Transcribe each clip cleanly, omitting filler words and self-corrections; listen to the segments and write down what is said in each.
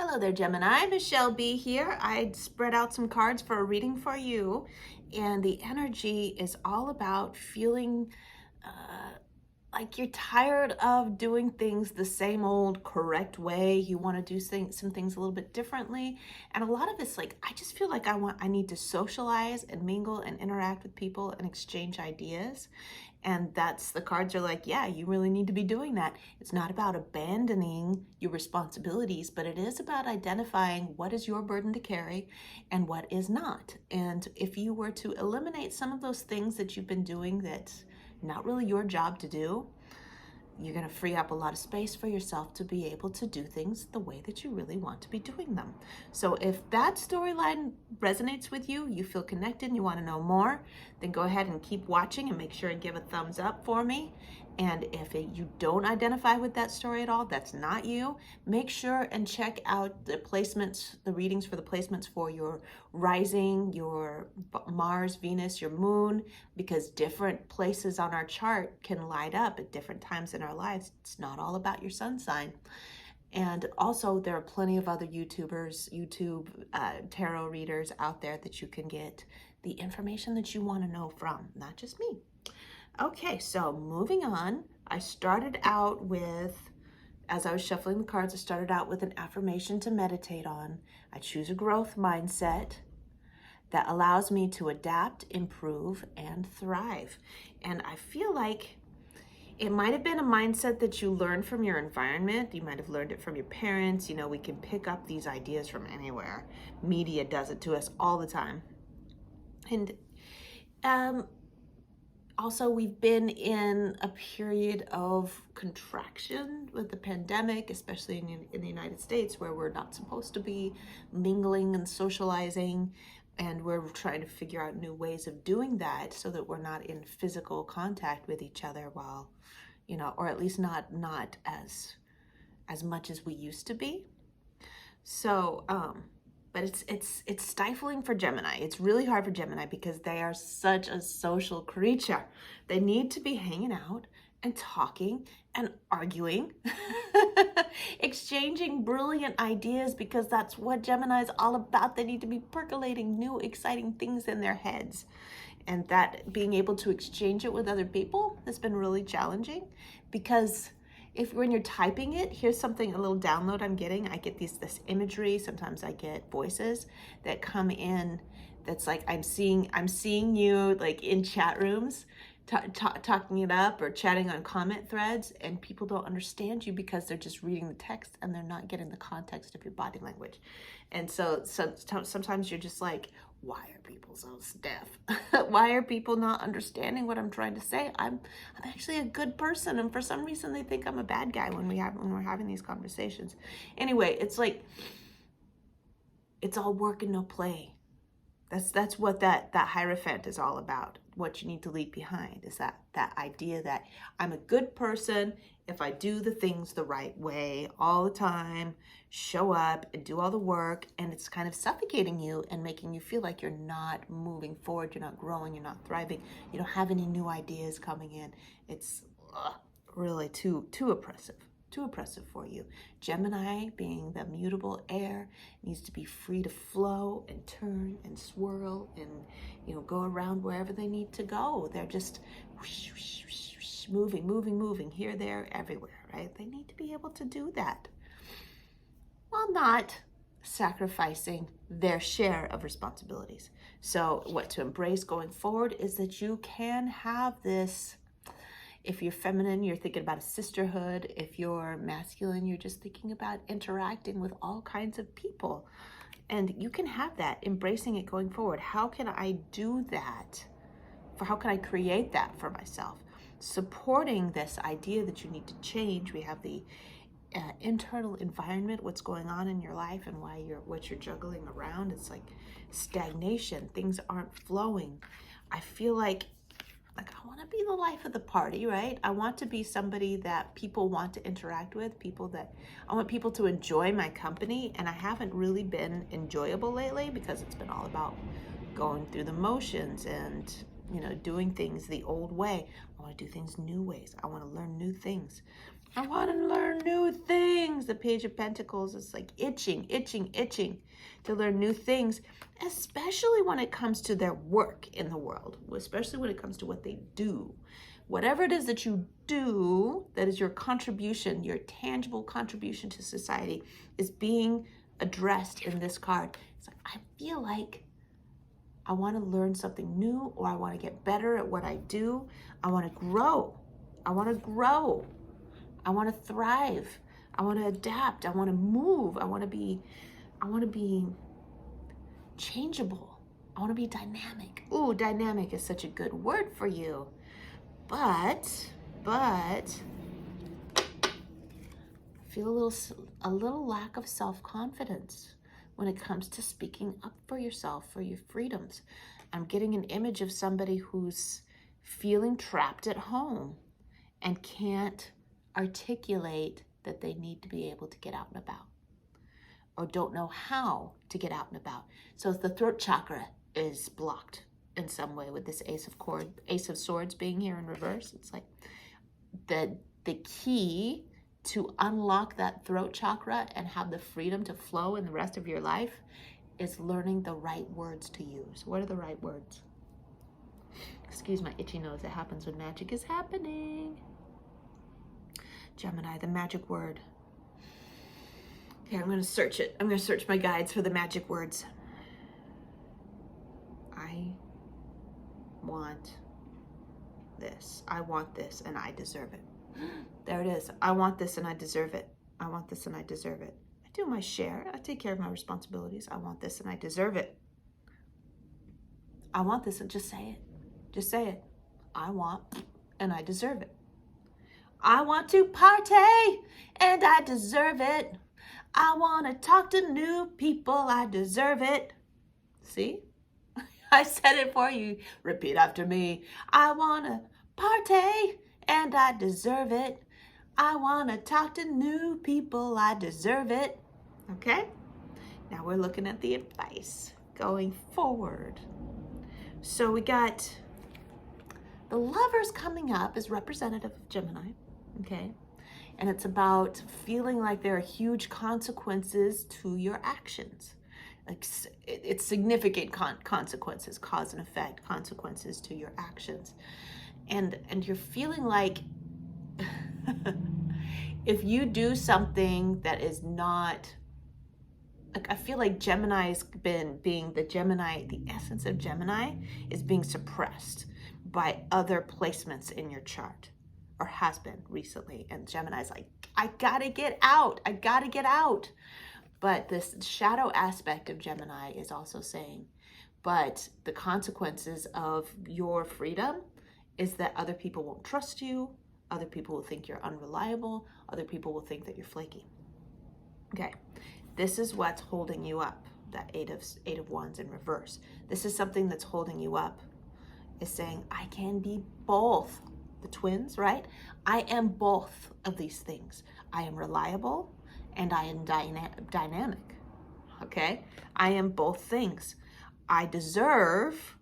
Hello there, Gemini. Michelle B here. I spread out some cards for a reading for you, and the energy is all about feeling like you're tired of doing things the same old correct way. You want to do some things a little bit differently, and a lot of it's like, I just feel like I need to socialize and mingle and interact with people and exchange ideas. And that's, the cards are like, yeah, you really need to be doing that. It's not about abandoning your responsibilities, but it is about identifying what is your burden to carry and what is not. And if you were to eliminate some of those things that you've been doing that's not really your job to do, you're going to free up a lot of space for yourself to be able to do things the way that you really want to be doing them. So if that storyline resonates with you, you feel connected and you want to know more, then go ahead and keep watching and make sure and give a thumbs up for me. And if you don't identify with that story at all, that's not you, make sure and check out the placements, the readings for the placements for your rising, your Mars, Venus, your moon, because different places on our chart can light up at different times in our lives. It's not all about your sun sign. And also there are plenty of other YouTube tarot readers out there that you can get the information that you want to know from, not just me. Okay, so moving on, I started out with, as I was shuffling the cards, I started out with an affirmation to meditate on. I choose a growth mindset that allows me to adapt, improve, and thrive. And I feel like it might have been a mindset that you learned from your environment. You might have learned it from your parents. You know, we can pick up these ideas from anywhere. Media does it to us all the time. And also, we've been in a period of contraction with the pandemic, especially in the United States, where we're not supposed to be mingling and socializing, and we're trying to figure out new ways of doing that so that we're not in physical contact with each other while, you know, or at least not as much as we used to be. So, but it's stifling for Gemini. It's really hard for Gemini because they are such a social creature. They need to be hanging out and talking and arguing, exchanging brilliant ideas, because that's what Gemini is all about. They need to be percolating new, exciting things in their heads. And that being able to exchange it with other people has been really challenging, because when you're typing it, here's a little download I'm getting. I get this imagery. Sometimes I get voices that come in that's like, I'm seeing you like in chat rooms, talking it up or chatting on comment threads, and people don't understand you because they're just reading the text and they're not getting the context of your body language. And so sometimes you're just like, why are people so stiff? Why are people not understanding what I'm trying to say? I'm actually a good person, and for some reason they think I'm a bad guy when we're having these conversations. Anyway, it's like, it's all work and no play. That's what that Hierophant is all about. What you need to leave behind is that idea that I'm a good person if I do the things the right way all the time, show up and do all the work, and it's kind of suffocating you and making you feel like you're not moving forward, you're not growing, you're not thriving, you don't have any new ideas coming in. It's really too oppressive. Too oppressive for you. Gemini, being the mutable air, needs to be free to flow and turn and swirl and, you know, go around wherever they need to go. They're just whoosh, whoosh, whoosh, whoosh, moving here, there, everywhere, right? They need to be able to do that while not sacrificing their share of responsibilities. So what to embrace going forward is that you can have this. If you're feminine, you're thinking about a sisterhood. If you're masculine, you're just thinking about interacting with all kinds of people. And you can have that, embracing it going forward. How can I do that? How can I create that for myself? Supporting this idea that you need to change. We have the internal environment, what's going on in your life and what you're juggling around. It's like stagnation. Things aren't flowing. I feel like I want to be the life of the party, right? I want to be somebody that people want to interact with, I want people to enjoy my company, and I haven't really been enjoyable lately because it's been all about going through the motions and, you know, doing things the old way. I want to do things new ways. I want to learn new things. I want to learn new things. The Page of Pentacles is like itching to learn new things, especially when it comes to their work in the world, especially when it comes to what they do. Whatever it is that you do, that is your contribution, your tangible contribution to society, is being addressed in this card. It's like, I feel like I want to learn something new, or I want to get better at what I do. I want to grow. I want to grow. I want to thrive. I want to adapt. I want to move. I want to be changeable. I want to be dynamic. Ooh, dynamic is such a good word for you. But I feel a little lack of self-confidence when it comes to speaking up for yourself, for your freedoms. I'm getting an image of somebody who's feeling trapped at home and can't articulate that they need to be able to get out and about, or don't know how to get out and about. So the throat chakra is blocked in some way with this Ace of Swords being here in reverse. It's like the key to unlock that throat chakra and have the freedom to flow in the rest of your life is learning the right words to use. What are the right words? Excuse my itchy nose. It happens when magic is happening. Gemini, the magic word. Okay, I'm going to search it. I'm going to search my guides for the magic words. I want this. I want this and I deserve it. There it is. I want this and I deserve it. I want this and I deserve it. I do my share. I take care of my responsibilities. I want this and I deserve it. I want this, and just say it. Just say it. I want and I deserve it. I want to party and I deserve it. I want to talk to new people. I deserve it. See? I said it for you. Repeat after me. I want to party and I deserve it. I want to talk to new people. I deserve it. Okay? Now we're looking at the advice going forward. So we got the Lovers coming up as representative of Gemini. Okay? And it's about feeling like there are huge consequences to your actions. Like it's significant consequences, cause and effect, consequences to your actions. And you're feeling like if you do something that is not, like I feel like Gemini's being the Gemini, the essence of Gemini is being suppressed by other placements in your chart, or has been recently. And Gemini's like, I gotta get out. I gotta get out. But this shadow aspect of Gemini is also saying, but the consequences of your freedom is that other people won't trust you. Other people will think you're unreliable. Other people will think that you're flaky. Okay, this is what's holding you up, that Eight of Wands in reverse. This is something that's holding you up, is saying, I can be both. The twins, right? I am both of these things. I am reliable and I am dynamic, okay? I am both things. I deserve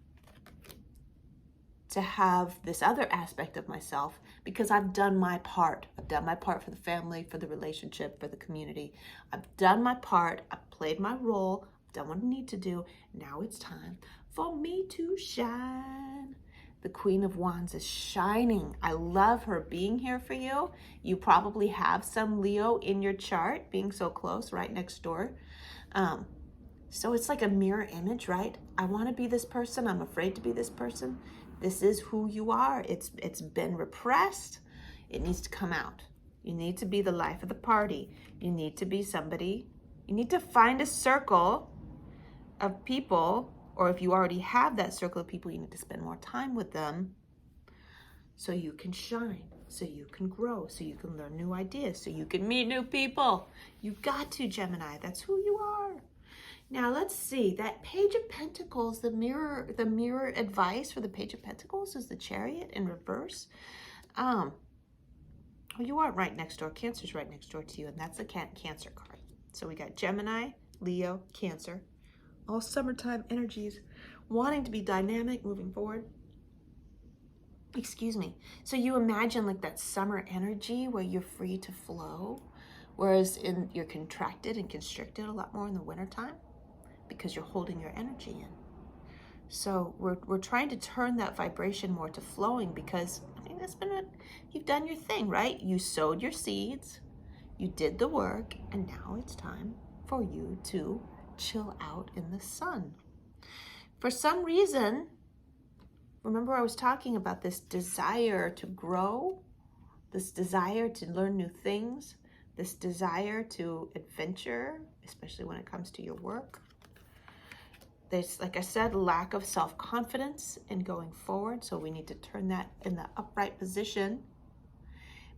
to have this other aspect of myself because I've done my part. I've done my part for the family, for the relationship, for the community. I've done my part. I've played my role. I've done what I need to do. Now it's time for me to shine. The Queen of Wands is shining. I love her being here for you. You probably have some Leo in your chart, being so close, right next door. So it's like a mirror image, right? I want to be this person. I'm afraid to be this person. This is who you are. It's been repressed. It needs to come out. You need to be the life of the party. You need to be somebody. You need to find a circle of people, or if you already have that circle of people, you need to spend more time with them so you can shine, so you can grow, so you can learn new ideas, so you can meet new people. You got to, Gemini. That's who you are. Now let's see, that Page of Pentacles, the mirror advice for the Page of Pentacles is the Chariot in reverse. Well, you aren't right next door. Cancer's right next door to you, and that's the Cancer card. So we got Gemini, Leo, Cancer. All summertime energies, wanting to be dynamic, moving forward. excuse me. So you imagine like that summer energy where you're free to flow, whereas you're contracted and constricted a lot more in the wintertime because you're holding your energy in. So we're trying to turn that vibration more to flowing because, I mean, you've done your thing, right? You sowed your seeds, you did the work, and now it's time for you to chill out in the sun. For some reason, remember I was talking about this desire to grow, this desire to learn new things, this desire to adventure, especially when it comes to your work. There's, like I said, lack of self-confidence in going forward, so we need to turn that in the upright position.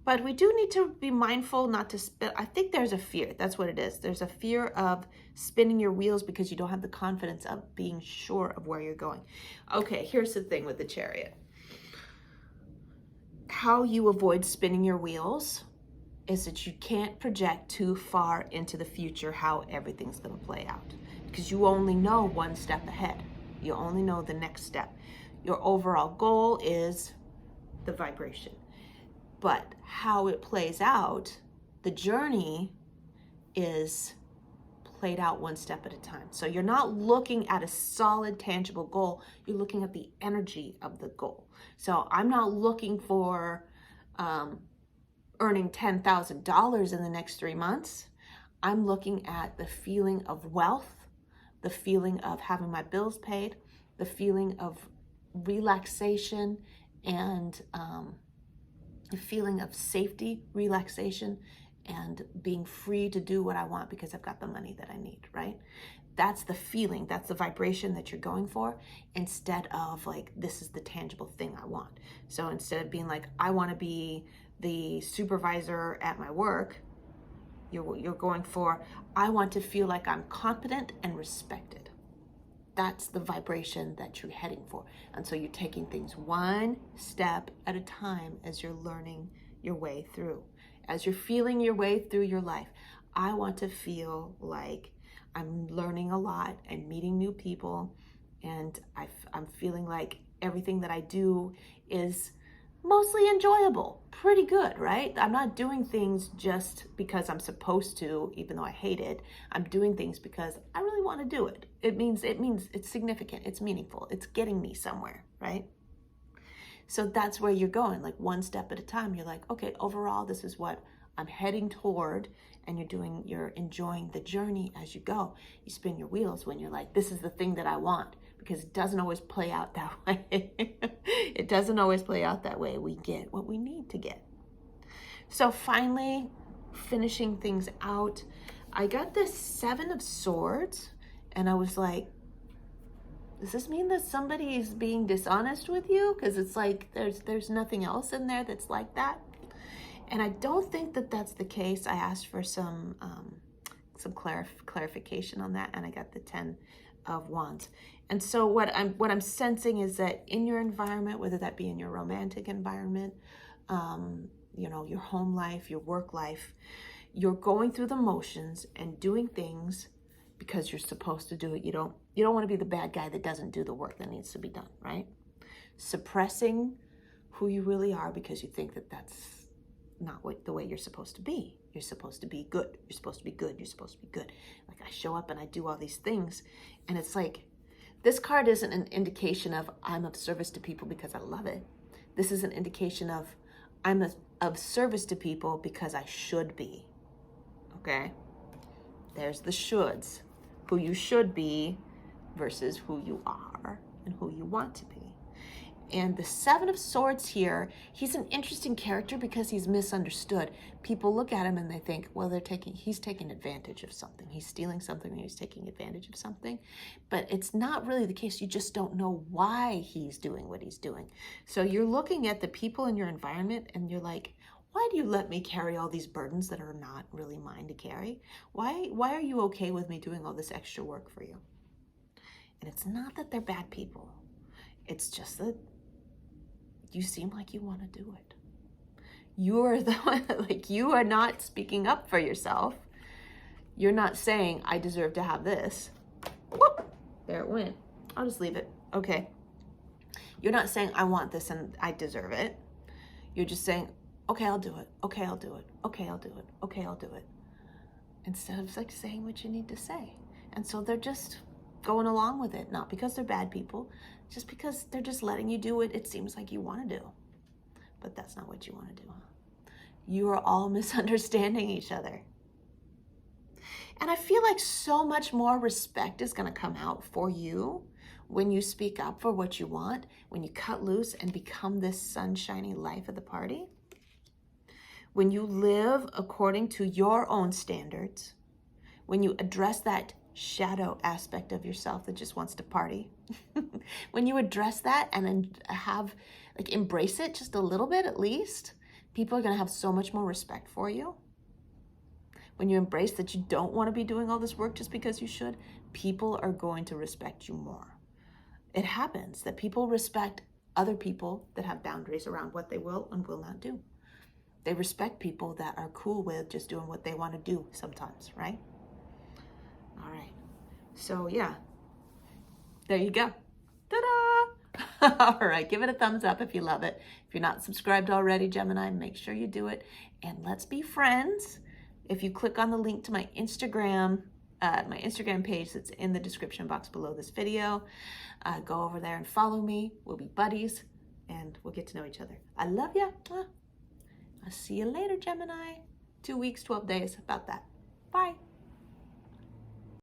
But we do need to be mindful not to spin. I think there's a fear. That's what it is. There's a fear of spinning your wheels because you don't have the confidence of being sure of where you're going. Okay, here's the thing with the Chariot. How you avoid spinning your wheels is that you can't project too far into the future how everything's going to play out, because you only know one step ahead. You only know the next step. Your overall goal is the vibration. But how it plays out, the journey is played out one step at a time. So you're not looking at a solid, tangible goal. You're looking at the energy of the goal. So I'm not looking for earning $10,000 in the next 3 months. I'm looking at the feeling of wealth, the feeling of having my bills paid, the feeling of relaxation, and the feeling of safety, relaxation, and being free to do what I want because I've got the money that I need, right? That's the feeling, that's the vibration that you're going for, instead of like, this is the tangible thing I want. So instead of being like, I want to be the supervisor at my work, you're going for, I want to feel like I'm competent and respected. That's the vibration that you're heading for. And so you're taking things one step at a time as you're learning your way through. As you're feeling your way through your life, I want to feel like I'm learning a lot and meeting new people, and I'm feeling like everything that I do is mostly enjoyable, pretty good, right? I'm not doing things just because I'm supposed to, even though I hate it. I'm doing things because I really want to do it. It means it's significant, it's meaningful, it's getting me somewhere, right? So that's where you're going, like one step at a time. You're like, okay, overall, this is what I'm heading toward, and you're enjoying the journey as you go. You spin your wheels when you're like, this is the thing that I want, because it doesn't always play out that way. It doesn't always play out that way. We get what we need to get. So finally, finishing things out, I got this 7 of Swords, and I was like, does this mean that somebody is being dishonest with you? Because it's like there's nothing else in there that's like that. And I don't think that that's the case. I asked for some clarification on that, and I got the 10 of Wands. And so what I'm sensing is that in your environment, whether that be in your romantic environment, your home life, your work life, you're going through the motions and doing things because you're supposed to do it. You don't want to be the bad guy that doesn't do the work that needs to be done, right? Suppressing who you really are because you think that that's not the way you're supposed to be. You're supposed to be good. You're supposed to be good. You're supposed to be good. Like, I show up and I do all these things, and it's like, this card isn't an indication of I'm of service to people because I love it. This is an indication of I'm of service to people because I should be. Okay? There's the shoulds. Who you should be versus who you are and who you want to be. And the 7 of Swords here, he's an interesting character because he's misunderstood. People look at him and they think, well, he's taking advantage of something. He's stealing something, and he's taking advantage of something. But it's not really the case. You just don't know why he's doing what he's doing. So you're looking at the people in your environment and you're like, why do you let me carry all these burdens that are not really mine to carry? Why are you okay with me doing all this extra work for you? And it's not that they're bad people. It's just that you seem like you want to do it. You're the one, like, you are not speaking up for yourself. You're not saying, I deserve to have this. Whoop, there it went. I'll just leave it. Okay. You're not saying, I want this and I deserve it. You're just saying, okay, I'll do it. Okay, I'll do it. Okay, I'll do it. Okay, I'll do it. Instead of like saying what you need to say. And so they're just going along with it, not because they're bad people, just because they're just letting you do what it seems like you want to do. But that's not what you want to do. You are all misunderstanding each other. And I feel like so much more respect is going to come out for you when you speak up for what you want, when you cut loose and become this sunshiny life of the party. When you live according to your own standards, when you address that shadow aspect of yourself that just wants to party, when you address that and then embrace it just a little bit at least, people are going to have so much more respect for you. When you embrace that you don't want to be doing all this work just because you should, people are going to respect you more. It happens that people respect other people that have boundaries around what they will and will not do. They respect people that are cool with just doing what they want to do sometimes, right? All right. So yeah, there you go. Ta-da! All right, give it a thumbs up if you love it. If you're not subscribed already, Gemini, make sure you do it. And let's be friends. If you click on the link to my Instagram page that's in the description box below this video, go over there and follow me. We'll be buddies and we'll get to know each other. I love you. I'll see you later, Gemini. 2 weeks, 12 days, about that. Bye.